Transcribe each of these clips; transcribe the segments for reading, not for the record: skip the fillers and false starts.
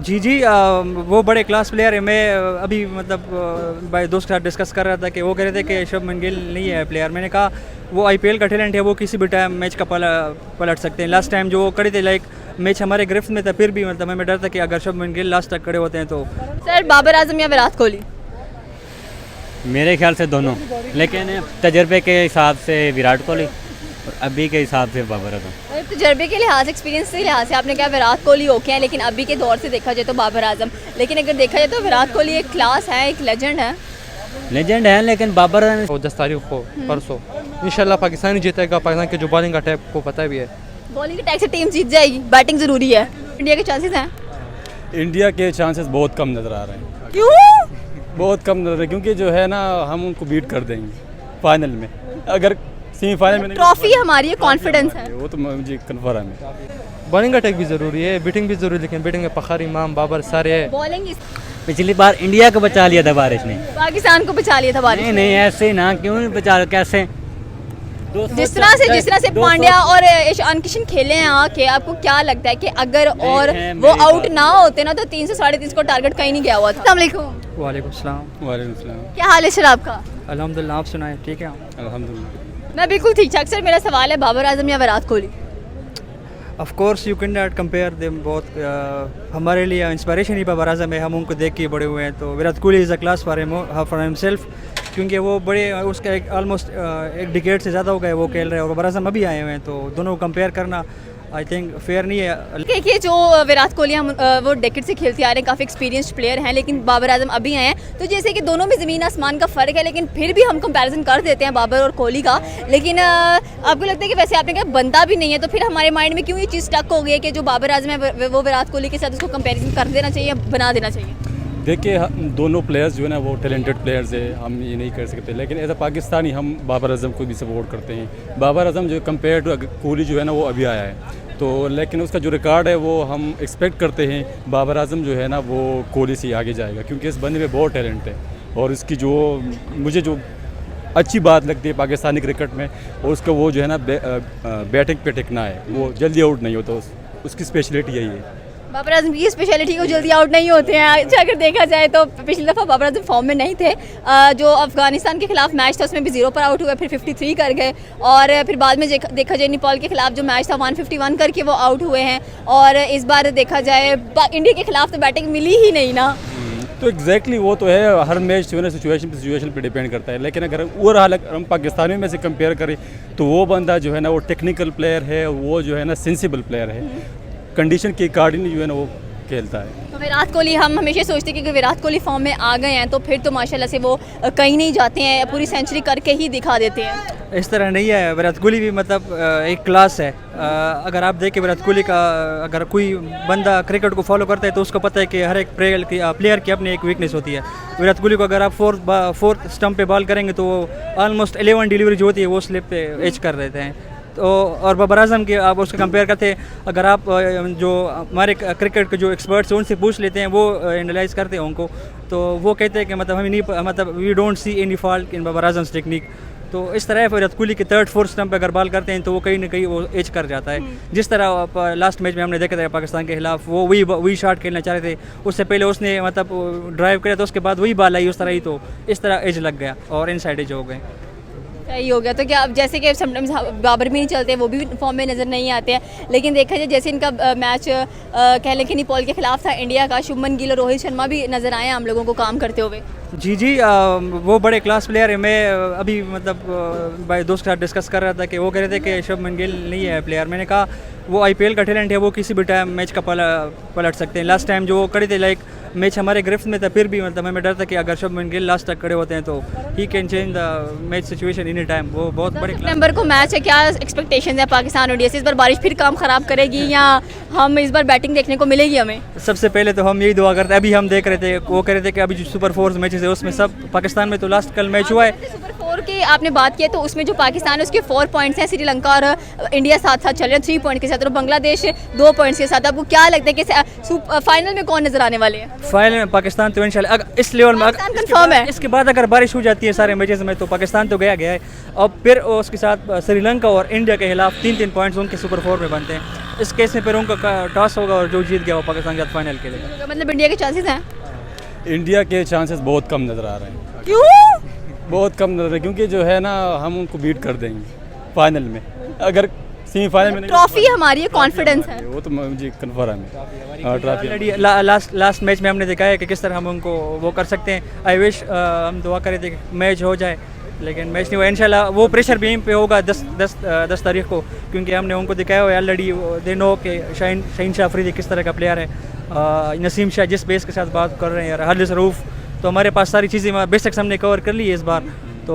जी जी वो बड़े class player है। मैं अभी मतलब भाई दोस्त के साथ डिस्कस कर रहा था कि वो कह रहे थे कि शुभमन गिल नहीं है प्लेयर। मैंने कहा वो आईपीएल का टैलेंट है, वो किसी भी टाइम मैच का पलट सकते हैं। लास्ट टाइम जो वो करे थे लाइक मैच हमारे गिरफ्त में था, फिर भी मतलब हमें डर था कि अगर शुभमन गिल लास्ट तक खड़े होते हैं तो। सर बाबर आजम या विराट कोहली? मेरे ख्याल से दोनों, लेकिन तजर्बे के हिसाब से विराट कोहली और अभी के हिसाब से बाबर आजम। तजर्बे के लिहाज, एक्सपीरियंस के लिहाज से आपने कहा विराट कोहली ओके हैं, लेकिन अभी के दौर से देखा जाए तो बाबर आजम। लेकिन अगर देखा जाए तो विराट कोहली एक क्लास है, एक लेजेंड है। लेजेंड है, लेकिन बाबर 10 तारीख को परसों इंशाल्लाह पाकिस्तान ही जीतेगा। पाकिस्तान के जो बॉलिंग अटैक को पता भी है, बॉलिंग अटैक से टीम जीत जाएगी, बैटिंग ज़रूरी है। इंडिया के चांसेस हैं? इंडिया के चांसेस बहुत कम नज़र आ रहे हैं। क्यों? बहुत कम नज़र, क्योंकि जो है ना हम उनको बीट कर देंगे फाइनल में। अगर सेमीफाइनल में नहीं, ट्रॉफी हमारी है, कॉन्फिडेंस है। वो तो मुझे कन्फर्म है। बॉलिंग अटैक भी ज़रूरी है, बैटिंग भी ज़रूरी है, लेकिन बैटिंग में फ़खर, इमाम, बाबर सारे है। बॉलिंग पिछली बार इंडिया को बचा लिया था बारिश ने। पाकिस्तान को बचा लिया था बारिश नहीं ने। नहीं ऐसे ना, क्यों नहीं बचा, कैसे? जिस तरह से पांड्या और ईशान किशन खेले हैं आके, आपको क्या लगता है कि अगर और वो आउट ना होते ना तो 300 से 350 को टारगेट कहीं नहीं गया हुआ था। अस्सलाम वालेकुम। वालेकुम सलाम। वालेकुम सलाम। क्या हाल है सर आपका? अल्हम्दुलिल्लाह, आप सुनाए ठीक है? अल्हम्दुलिल्लाह। मैं बिल्कुल ठीक ठाक। सर मेरा सवाल है, बाबर आजम या Virat Kohli? Of course you can not compare them both. हमारे लिए इंस्पिरेशन ही बाबर आजम है, हम उनको देख के बड़े हुए हैं। तो Virat Kohli is a class for himself, क्योंकि वो बड़े उसका एक ऑलमोस्ट एक डिकेड से ज़्यादा हो गए वो खेल रहे हैं, और बाबर आजम अभी आए हुए हैं। तो दोनों को कंपेयर करना आई थिंक फेयर नहीं है। देखिए जो विराट कोहली हम वो डेकेड से खेलते आ रहे हैं, काफ़ी एक्सपीरियंस्ड प्लेयर हैं, लेकिन बाबर आजम अभी आए हैं। तो जैसे कि दोनों में ज़मीन आसमान का फ़र्क है, लेकिन फिर भी हम कंपैरिजन कर देते हैं बाबर और कोहली का। लेकिन आपको लगता है कि वैसे आपने कहा बनता भी नहीं है, तो फिर हमारे माइंड में क्यों ये चीज़ स्टक हो गई है कि जो बाबर आजम है वो विराट कोहली के साथ उसको कंपेरिजन कर देना चाहिए, बना देना चाहिए? देखिए दोनों प्लेयर्स जो है ना वो टैलेंटेड प्लेयर्स है, हम ये नहीं कर सकते। लेकिन एज अ पाकिस्तानी हम बाबर आजम को भी सपोर्ट करते हैं। बाबर आजम जो कंपेयर टू कोहली जो है ना वो अभी आया है, तो लेकिन उसका जो रिकॉर्ड है वो हम एक्सपेक्ट करते हैं बाबर आजम जो है ना वो कोहली से आगे जाएगा, क्योंकि इस बंदे में बहुत टैलेंट है। और इसकी जो मुझे जो अच्छी बात लगती है पाकिस्तानी क्रिकेट में, और उसका वो जो है ना बैटिंग पे टिकना है, वो जल्दी आउट नहीं होता, उसकी स्पेशलिटी यही है। बाबर आजम की स्पेशलिटी को जल्दी आउट नहीं होते हैं। अच्छा अगर देखा जाए तो पिछली दफ़ा बाबर आजम फॉर्म में नहीं थे। जो अफगानिस्तान के खिलाफ मैच था उसमें भी 0 पर आउट हुए, फिर 53 कर गए, और फिर बाद में देखा जाए नेपाल के खिलाफ जो मैच था 151 करके वो आउट हुए हैं। और इस बार देखा जाए इंडिया के खिलाफ तो बैटिंग मिली ही नहीं ना। तो एग्जैक्टली वो तो है, हर मैच जो है ना सिचुएशन पे डिपेंड करता है। लेकिन अगर ओवरऑल हम पाकिस्तानियों में से कंपेयर करें तो वो बंदा जो है ना वो टेक्निकल प्लेयर है, वो जो है ना सेंसिबल प्लेयर है, कंडीशन के अकॉर्डिंग जो है ना वो खेलता है। तो विराट कोहली, हम हमेशा सोचते हैं कि अगर विराट कोहली फॉर्म में आ गए हैं तो फिर तो माशाल्लाह से वो कहीं नहीं जाते हैं, पूरी सेंचुरी करके ही दिखा देते हैं। इस तरह नहीं है, विराट कोहली भी मतलब एक क्लास है। अगर आप देखें विराट कोहली का, अगर कोई बंदा क्रिकेट को फॉलो करता है तो उसको पता है कि हर एक प्लेयर की अपनी एक वीकनेस होती है। विराट कोहली को अगर आप फोर्थ स्टंप पे बॉल करेंगे तो ऑलमोस्ट 11 डिलीवरी जो होती है वो स्लिप पे एच कर देते हैं। तो और बाबर आजम के आप उसको कंपेयर करते हैं, अगर आप जो हमारे क्रिकेट के जो एक्सपर्ट्स हैं उनसे पूछ लेते हैं, वो एनालाइज करते हैं उनको, तो वो कहते हैं कि मतलब हमें नहीं, मतलब we don't see any fault in Babar Azam's technique. तो इस तरह विराट कोहली के 3rd 4th स्टंप पे अगर बॉल करते हैं तो वो कहीं ना कहीं वो एज कर जाता है। जिस तरह लास्ट मैच में हमने देखा था पाकिस्तान के खिलाफ, वो वही शॉट खेलना चाह रहे थे, उससे पहले उसने मतलब ड्राइव किया तो उसके बाद वही बॉल आई उस तरह ही, तो इस तरह एज लग गया और इनसाइड एज हो गए। सही हो गया। तो क्या अब जैसे कि समटाइम्स बाबर भी नहीं चलते, वो भी फॉर्म में नज़र नहीं आते हैं, लेकिन देखा जाए जैसे इनका मैच कह लें कि नेपाल के खिलाफ था इंडिया का, शुभमन गिल और रोहित शर्मा भी नज़र आए हम लोगों को काम करते हुए। जी जी वो बड़े क्लास प्लेयर है। मैं अभी मतलब भाई दोस्त के साथ डिस्कस कर रहा था कि वो कह रहे थे कि शुभमन गिल नहीं है प्लेयर। मैंने कहा वो आईपीएल का टैलेंट है, वो किसी भी टाइम मैच का पलट सकते हैं। लास्ट टाइम जो वो करे थे लाइक मैच हमारे गिरफ्त में था, फिर भी मतलब हमें डर था कि अगर शुभमन गिल लास्ट तक खड़े होते हैं तो he can change the match situation in A time. वो बहुत बड़े सितंबर को मैच है, क्या एक्सपेक्टेशन है पाकिस्तान इंडिया से? इस बार बारिश फिर काम ख़राब करेगी या हम इस बार बैटिंग देखने को मिलेगी हमें? सबसे पहले तो हम यही दुआ करते हैं। अभी हम देख रहे थे, वो कह रहे थे कि अभी जो सुपर 4 मैचेस है उसमें सब पाकिस्तान में तो लास्ट कल मैच हुआ है। सुपर 4 की आपने बात की है, तो उसमें जो पाकिस्तान है उसके 4 पॉइंट्स हैं, श्रीलंका और इंडिया साथ साथ चल रहे हैं 3 पॉइंट के साथ, और बांग्लादेश 2 पॉइंट्स के साथ। आपको क्या लगता है कि फाइनल में कौन नजर आने वाले हैं? फाइनल में पाकिस्तान तो इंशाल्लाह इस लेवल में कंफर्म है। इसके बाद अगर बारिश हो जाती है सारे मैचेस में तो पाकिस्तान तो गया है। और फिर उसके साथ श्रीलंका और इंडिया के खिलाफ 3-3 पॉइंट्स उनके सुपर 4 में बनते हैं। इस केस में फिर उनका टॉस होगा और जो जीत गया वो पाकिस्तान के साथ फाइनल के लिए। तो मतलब इंडिया के चांसेस हैं? इंडिया के चांसेस बहुत कम नज़र आ रहे हैं, क्यों? बहुत कम नज़र क्योंकि जो है ना हम उनको बीट कर देंगे फाइनल में, अगर सेमीफाइनल में नहीं। ट्रॉफी हमारी है, कॉन्फिडेंस है। वो तो मुझे कन्फर्म है ट्रॉफी। ऑलरेडी लास्ट मैच में हमने देखा है कि किस तरह हम उनको वो कर सकते हैं। आई विश हम दुआ करें थे मैच हो जाए, लेकिन मैच नहीं हुआ। इंशाल्लाह वो प्रेशर भी इन पे होगा 10 तारीख को, क्योंकि हमने उनको दिखाया हुआ है ऑलरेडी। दे नो कि शाहीन शाह अफरीदी किस तरह का प्लेयर है, नसीम शाह जिस बेस के साथ बात कर रहे हैं यार, हारिस रऊफ़, तो हमारे पास सारी चीज़ें बेसिक्स हमने कवर कर ली है इस बार। तो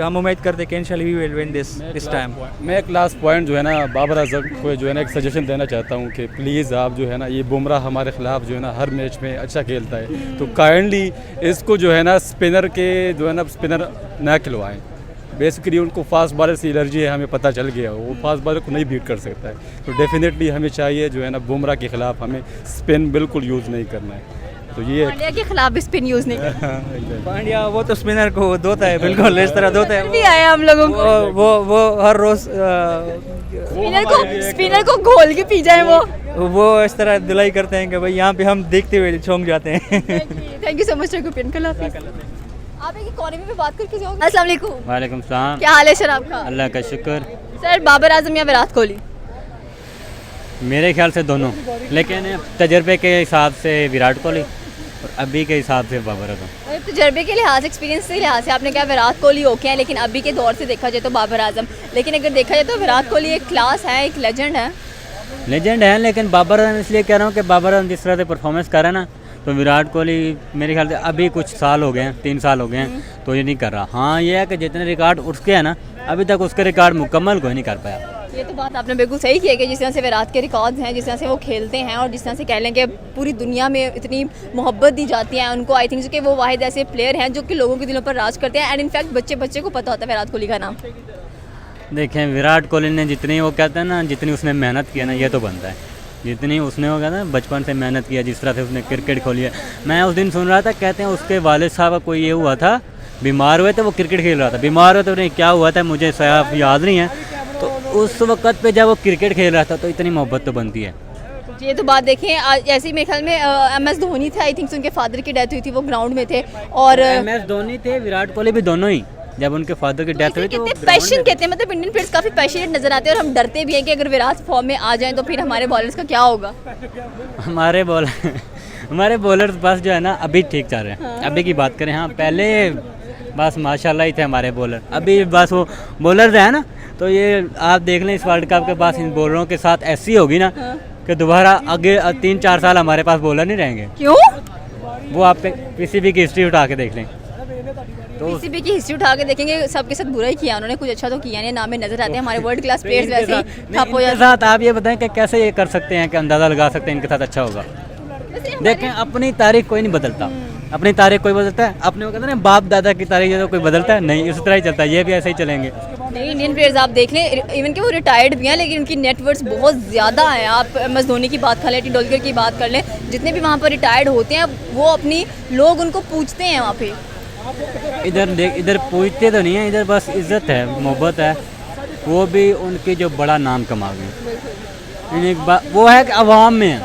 हम उम्मीद करते हैं कि इंशाल्लाह we will win this time. मैं एक लास्ट पॉइंट जो है ना बाबर आजम को जो है ना एक सजेशन देना चाहता हूँ कि प्लीज़ आप जो है ना, ये बुमराह हमारे ख़िलाफ़ जो है ना हर मैच में अच्छा खेलता है, तो काइंडली इसको जो है ना स्पिनर के जो है ना स्पिनर ना खिलवाएं। बेसिकली उनको फास्ट बॉलर से एलर्जी है, हमें पता चल गया, वो फास्ट बॉलर को नहीं बीट कर सकता है। तो डेफिनेटली हमें चाहिए जो है ना बुमराह के ख़िलाफ़ हमें स्पिन बिल्कुल यूज़ नहीं करना है। तो ये पांड्या के खिलाफ भी स्पिन यूज नहीं करना। पांड्या वो तो स्पिनर को धोता है, बिल्कुल इस तरह धोता है। भी आया हम लोगों को वो हर रोज़ स्पिनर को घोल के पी जाए वो इस तरह धुलाई करते हैं कि भाई यहाँ पे हम देखते हुए चौंक जाते हैं। थैंक यू सो मच आप एक इकोनॉमी पे बात करके जाओगे। अस्सलाम वालेकुम। वालेकुम सलाम। क्या हाल है सर आपका? अल्लाह का शुक्र। सर बाबर आजम या विराट कोहली? मेरे ख्याल से दोनों, लेकिन तजर्बे के हिसाब से विराट कोहली और अभी के हिसाब से बाबर आजम। तजर्बे के लिहाज, एक्सपीरियंस के लिहाज से आपने कहा विराट कोहली ओके हैं, लेकिन अभी के दौर से देखा जाए तो बाबर आजम। लेकिन अगर देखा जाए तो विराट कोहली एक क्लास है, एक लेजेंड है। लेजेंड है, लेकिन बाबर आजम इसलिए कह रहा हूँ कि बाबर आजम जिस तरह से परफॉर्मेंस कर रहा है ना, तो विराट कोहली मेरे ख्याल से अभी कुछ साल हो गए हैं, 3 साल हो गए हैं, तो ये नहीं कर रहा। हाँ ये है कि जितने रिकॉर्ड उसके हैं ना, अभी तक उसके रिकॉर्ड मुकम्मल कोई नहीं कर पाया। ये तो बात आपने बिल्कुल सही की है कि जिस तरह से विराट के रिकॉर्ड्स हैं, जिस तरह से वो खेलते हैं और जिस तरह से कह लें कि पूरी दुनिया में इतनी मोहब्बत दी जाती है उनको, आई थिंक कि वो वाहिद ऐसे प्लेयर हैं जो कि लोगों के दिलों पर राज करते हैं। एंड इनफैक्ट बच्चे बच्चे को पता होता है विराट कोहली का नाम। देखें विराट कोहली ने जितनी वो कहते हैं ना, जितनी उसने मेहनत की है ना, ये तो बनता है। जितनी उसने वो कहता है बचपन से मेहनत किया, जिस तरह से उसने क्रिकेट खोली है। मैं उस दिन सुन रहा था, कहते हैं उसके वालिद साहब का कोई ये हुआ था, बीमार हुए थे, वो क्रिकेट खेल रहा था, बीमार हुए तो नहीं क्या हुआ था मुझे साफ याद नहीं है, तो उस वक्त पे जब वो क्रिकेट खेल रहा था तो इतनी मोहब्बत तो बनती है। ये तो बात देखें, ऐसे ही मेरे ख्याल में MS धोनी थे, आई थिंक उनके फादर की डेथ हुई थी, वो ग्राउंड में थे। और MS धोनी थे, विराट कोहली भी, दोनों ही जब उनके फादर की डेथ हुई थी। पैशन कहते हैं, मतलब इंडियन प्लेयर्स काफ़ी पैशनेट नजर आते हैं और हम डरते भी हैं कि अगर विराट फॉर्म में आ जाएं तो फिर हमारे बॉलर्स का क्या होगा। हमारे बॉलर्स बस जो है ना अभी ठीक चल रहे हैं। अभी की बात करें, हाँ पहले बस माशाल्लाह ही थे हमारे बॉलर, अभी बस वो बॉलर है ना, तो ये आप देख लें इस वर्ल्ड कप के पास इन बॉलरों के साथ ऐसी होगी ना कि दोबारा आगे 3-4 साल हमारे पास बॉलर नहीं रहेंगे। क्यों? वो आप PCB की हिस्ट्री उठा के देख लें, तो PCB की हिस्ट्री उठा के देखेंगे, सबके साथ बुरा ही किया उन्होंने, कुछ अच्छा तो किया नहीं। नाम में नजर आते हैं हमारे वर्ल्ड क्लास प्लेयर्स वैसे ही ठप हो इनके जाते साथ आप ये बताएं कि कैसे ये कर सकते हैं कि अंदाज़ा लगा सकते हैं इनके साथ अच्छा होगा। हैं। देखें अपनी तारीख कोई नहीं बदलता, अपनी तारीख कोई बदलता है, अपने वो कहते हैं ना बाप दादा की तारीख जो कोई बदलता है नहीं, इसी तरह ही चलता है, ये भी ऐसे ही चलेंगे। नहीं, इंडियन प्लेयर्स आप देख लें, इवन कि वो रिटायर्ड भी हैं लेकिन उनकी नेटवर्थ बहुत ज़्यादा है। आप MS धोनी की बात कर लें, टेंडुलकर की बात कर लें, जितने भी वहाँ पर रिटायर्ड होते हैं वो अपनी लोग उनको पूछते हैं वहाँ पे। इधर पूछते तो नहीं है, इधर बस इज्जत है, मोहब्बत है, वो भी उनकी जो बड़ा नाम कमा गए। वो है कि अवाम में है,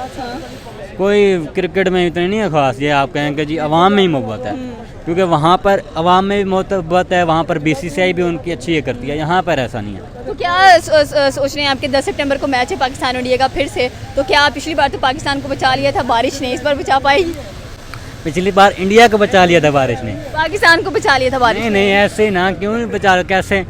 कोई क्रिकेट में इतनी नहीं है ख़ास, ये आप कहें कि जी अवाम में ही मोहब्बत है, क्योंकि वहाँ पर अवाम में भी मोहब्बत है, वहाँ पर BCCI भी उनकी अच्छी ये करती है, यहाँ पर ऐसा नहीं है। तो क्या सोच रहे हैं आपके 10 सितंबर को मैच है पाकिस्तान इंडिया का फिर से, तो क्या पिछली बार तो पाकिस्तान को बचा लिया था बारिश ने, इस बार बचा पाएगी? पिछली बार इंडिया को बचा लिया था बारिश ने, पाकिस्तान को बचा लिया था बारिश नहीं नहीं ऐसे ना, क्यों नहीं बचा, कैसे?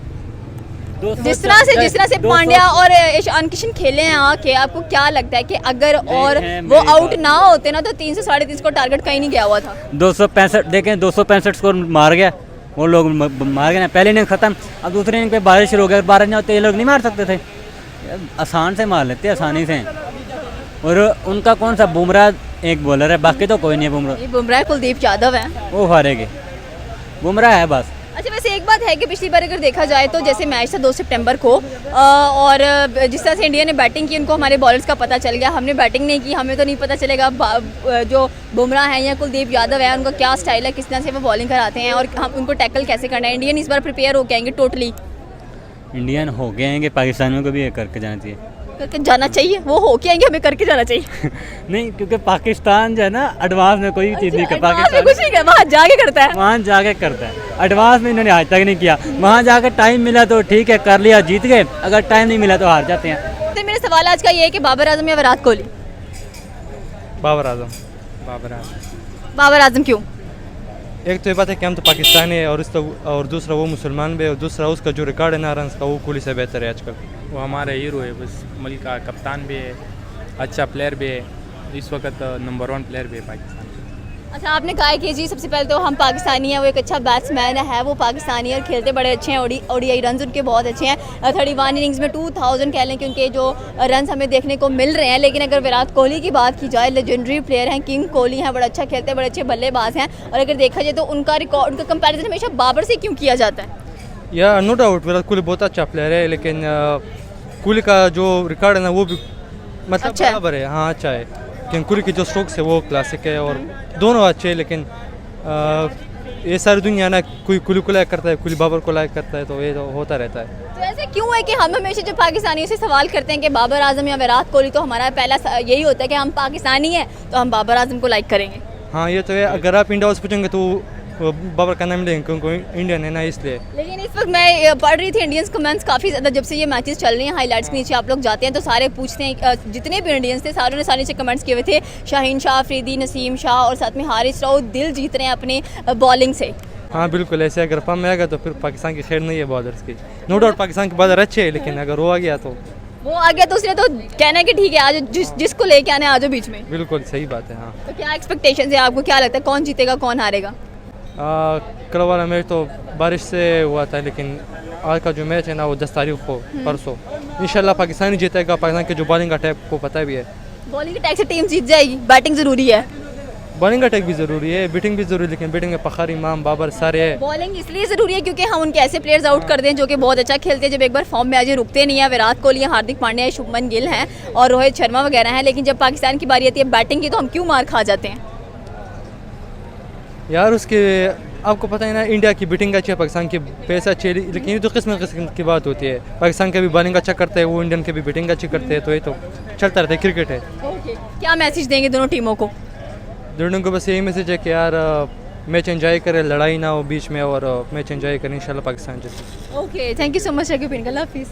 जिस तरह से पांड्या और ईशान किशन खेले हैं आके, आपको क्या लगता है कि अगर और वो आउट ना होते ना तो 300 साढ़े 300 को टारगेट कहीं नहीं गया हुआ था। 265 देखें, 265 स्कोर मार गया, वो लोग मार गए ना, पहले इनिंग ख़त्म, अब दूसरे इनिंग पे बारिश शुरू हो गया, बारिश नहीं होते ये लोग नहीं मार सकते थे, आसान से मार लेते आसानी से। और उनका कौन सा बुमराह एक बॉलर है, बाकी तो कोई नहीं है। बुमराह कुलदीप यादव है, वो हारेंगे, बुमराह है बस। अच्छा वैसे एक बात है कि पिछली बार अगर देखा जाए तो जैसे मैच था 2 सितंबर को और जिस तरह से इंडिया ने बैटिंग की, उनको हमारे बॉलर्स का पता चल गया, हमने बैटिंग नहीं की, हमें तो नहीं पता चलेगा जो बुमराह हैं या कुलदीप यादव है उनका क्या स्टाइल है, किस तरह से वो बॉलिंग कराते हैं और हम उनको टैकल कैसे करना है। इंडियन इस बार प्रिपेयर हो के आएंगे टोटली? इंडियन हो गए हैं कि पाकिस्तानियों को भी ये करके जाना चाहिए। करके जाना चाहिए, वो हो के आएंगे, हमें करके जाना चाहिए। नहीं, क्योंकि पाकिस्तान जो है ना एडवांस में कोई चीज़ नहीं कर एडवांस में पाकिस्तान कुछ नहीं कर, वहाँ जाके करता है। वहाँ जाके करता है, एडवांस में इन्होंने आज तक नहीं किया। वहाँ जाकर टाइम मिला तो ठीक है कर लिया, जीत गए, अगर टाइम नहीं मिला तो हार जाते हैं। तो मेरा सवाल आज का ये है कि बाबर आजम या विराट कोहली? बाबर आजम। बाबर आजम क्यों? एक तो ये बात है कि हम तो पाकिस्तानी है और दूसरा वो मुसलमान भी है और दूसरा उसका जो रिकॉर्ड है ना रन का वो कोहली से बेहतर है आजकल। वो हमारा हीरो है, बस मुल्क का कप्तान भी है, अच्छा प्लेयर भी है, इस वक्त नंबर 1 प्लेयर भी है पाकिस्तान। अच्छा, आपने कहा है कि जी सबसे पहले तो हम पाकिस्तानी हैं, वो एक अच्छा बैट्समैन है, वो पाकिस्तानी है और खेलते बड़े अच्छे हैं, ओडीआई रन उनके बहुत अच्छे हैं। 31 इनिंग्स में 2000 कह लें कि उनके जो रन हमें देखने को मिल रहे हैं। लेकिन अगर विराट कोहली की बात की जाए, लेजेंडरी प्लेयर हैं, किंग कोहली हैं, बड़ा अच्छा खेलते हैं, बड़े अच्छे बल्लेबाज हैं, और अगर देखा जाए तो उनका रिकॉर्ड, उनका कंपैरिजन हमेशा बाबर से क्यों किया जाता है? या नो डाउट विराट कोहली बहुत अच्छा प्लेयर है, लेकिन कोहली का जो रिकॉर्ड है ना वो भी मतलब अच्छा है। बराबर है। हाँ अच्छा है, लेकिन कोहली की जो स्ट्रोक्स है वो क्लासिक है और दोनों अच्छे हैं। लेकिन ये सारी दुनिया ना कोई कोहली को लाइक करता है, कोहली बाबर को लाइक करता है, तो ये तो होता रहता है। तो ऐसा क्यों है कि हम हमेशा जो पाकिस्तानियों से सवाल करते हैं कि बाबर आजम या विराट कोहली, तो हमारा पहला यही होता है कि हम पाकिस्तानी हैं तो हम बाबर आजम को लाइक करेंगे। हाँ ये तो है, अगर आप इंडिया से पूछेंगे तो बाबर का नाम लेंगे क्योंकि इंडियन है ना इसलिए। लेकिन इस वक्त मैं पढ़ रही थी इंडियंस कमेंट्स काफ़ी ज़्यादा, जब से ये मैचेस चल रहे हैं, हाईलाइट्स के नीचे आप लोग जाते हैं तो सारे पूछते हैं, जितने भी इंडियंस थे सारों ने सारे नीचे कमेंट्स किए हुए थे, शाहीन शाह अफरीदी, नसीम शाह और साथ में हारिस राव दिल जीत रहे हैं अपनी बॉलिंग से। हाँ बिल्कुल, ऐसे अगर फॉर्म में आएगा तो फिर पाकिस्तान की खैर नहीं है बॉलर्स की। नो डाउट पाकिस्तान के बॉलर अच्छे हैं, लेकिन अगर वो आ गया तो वो आ गया तो उसने तो कहना है कि ठीक है आज जिसको लेके आना है आ जाओ बीच में। बिल्कुल सही बात है। हाँ तो क्या एक्सपेक्टेशन है आपको, क्या लगता है कौन जीतेगा कौन हारेगा? कल वाला मैच तो बारिश से हुआ था, लेकिन आज का जो मैच है ना वो 10 तारीख को परसों इंशाल्लाह पाकिस्तान ही जीतेगा। पाकिस्तान के जो बॉलिंग अटैक को पता भी है, बॉलिंग अटैक से टीम जीत जाएगी, बैटिंग ज़रूरी है। बॉलिंग अटैक भी ज़रूरी है, बैटिंग भी ज़रूरी है, लेकिन बैटिंग में फ़खर, इमाम, बाबर सारे है। बॉलिंग इसलिए ज़रूरी है क्योंकि हम उनके ऐसे प्लेयर्स आउट कर दें जो कि बहुत अच्छा खेलते हैं, जब एक बार फॉर्म में आ जाए रुकते नहीं है। विराट कोहली, हार्दिक पांड्या, शुभमन गिल हैं और रोहित शर्मा वगैरह हैं, लेकिन जब पाकिस्तान की बारी आती है बैटिंग की तो हम क्यों मार खा जाते हैं? यार उसके आपको पता है ना, इंडिया की बैटिंग अच्छी है, पाकिस्तान की पैसा अच्छी है, लेकिन ये तो किस्म की बात होती है। पाकिस्तान के भी बॉलिंग अच्छा करते हैं, वो इंडियन के भी बैटिंग अच्छी करते हैं, तो ये तो चलता रहता है, क्रिकेट है। क्या मैसेज देंगे दोनों टीमों को? दोनों को बस यही मैसेज है कि यार मैच एंजॉय करें, लड़ाई ना हो बीच में, और मैच एंजॉय करें, इंशाल्लाह पाकिस्तान जीते। Okay, thank you so much, अल्लाह हाफिज़।